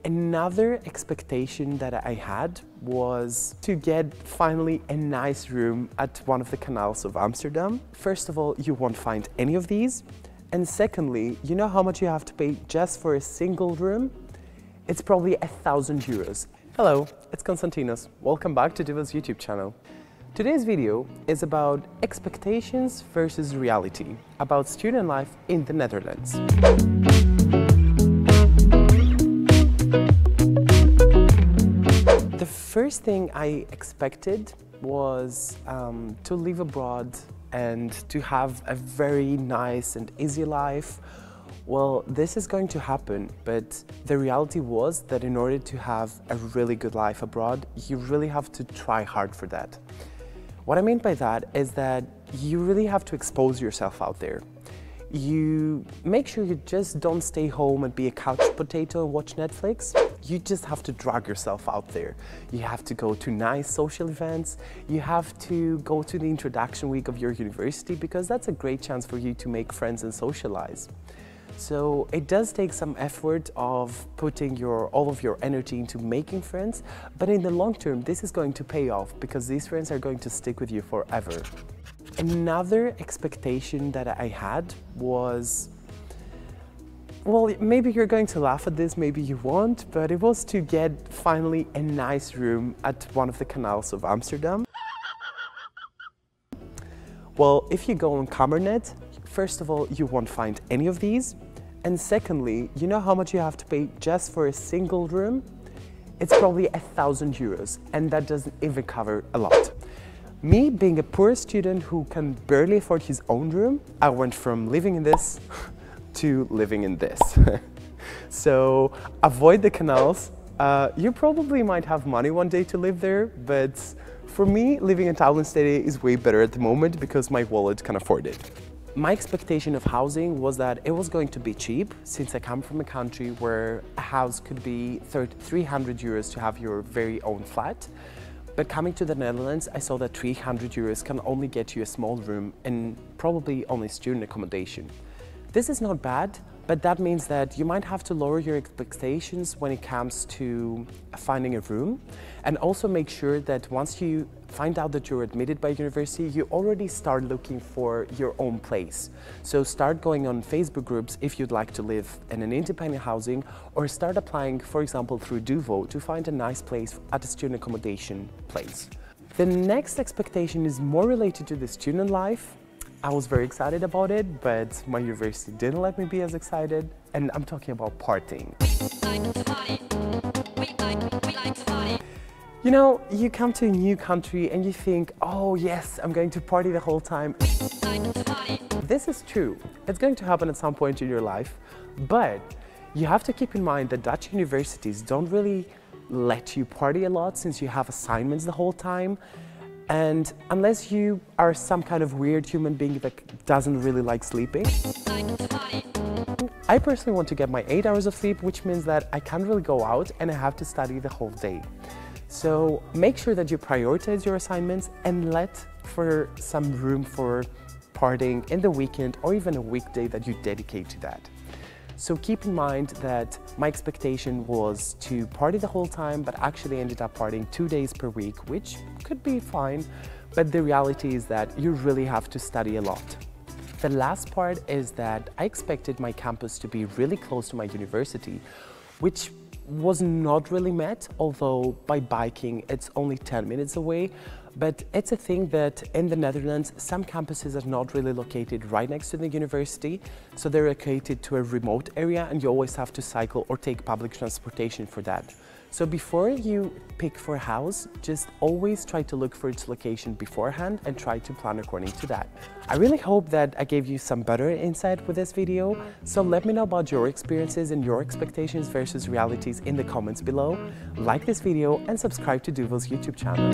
Another expectation that I had was to get finally a nice room at one of the canals of Amsterdam. First of all, you won't find any of these. And secondly, you know how much you have to pay just for a single room? It's probably 1,000 euros. Hello, it's Konstantinos. Welcome back to DUWO's YouTube channel. Today's video is about expectations versus reality, about student life in the Netherlands. The first thing I expected was to live abroad and to have a very nice and easy life. Well, this is going to happen, but the reality was that in order to have a really good life abroad, you really have to try hard for that. What I mean by that is that you really have to expose yourself out there. You make sure you just don't stay home and be a couch potato and watch Netflix. You just have to drag yourself out there. You have to go to nice social events. You have to go to the introduction week of your university because that's a great chance for you to make friends and socialize. So it does take some effort of putting all of your energy into making friends, but in the long term, this is going to pay off because these friends are going to stick with you forever. Another expectation that I had was, well, maybe you're going to laugh at this, maybe you won't, but it was to get finally a nice room at one of the canals of Amsterdam. Well, if you go on Kamernet, first of all, you won't find any of these. And secondly, you know how much you have to pay just for a single room? It's probably 1,000 euros, and that doesn't even cover a lot. Me, being a poor student who can barely afford his own room, I went from living in this to living in this. So avoid the canals. You probably might have money one day to live there, but for me, living in Studentlife is way better at the moment because my wallet can afford it. My expectation of housing was that it was going to be cheap, since I come from a country where a house could be 300 euros to have your very own flat. But coming to the Netherlands, I saw that 300 euros can only get you a small room and probably only student accommodation. This is not bad, but that means that you might have to lower your expectations when it comes to finding a room, and also make sure that once you find out that you're admitted by university, you already start looking for your own place. So start going on Facebook groups if you'd like to live in an independent housing, or start applying, for example, through DUWO to find a nice place at a student accommodation place. The next expectation is more related to the student life. I was very excited about it, but my university didn't let me be as excited, and I'm talking about partying. You know, you come to a new country and you think, oh yes, I'm going to party the whole time. This is true. It's going to happen at some point in your life, but you have to keep in mind that Dutch universities don't really let you party a lot since you have assignments the whole time. And unless you are some kind of weird human being that doesn't really like sleeping. I personally want to get my 8 hours of sleep, which means that I can't really go out and I have to study the whole day. So make sure that you prioritize your assignments and let for some room for partying in the weekend or even a weekday that you dedicate to that. So keep in mind that my expectation was to party the whole time, but actually ended up partying 2 days per week, which could be fine, but the reality is that you really have to study a lot. The last part is that I expected my campus to be really close to my university, which was not really met, although by biking it's only 10 minutes away. But it's a thing that in the Netherlands, some campuses are not really located right next to the university, so they're located to a remote area and you always have to cycle or take public transportation for that. So before you pick for a house, just always try to look for its location beforehand and try to plan according to that. I really hope that I gave you some better insight with this video, so let me know about your experiences and your expectations versus realities in the comments below. Like this video and subscribe to DUWO's YouTube channel.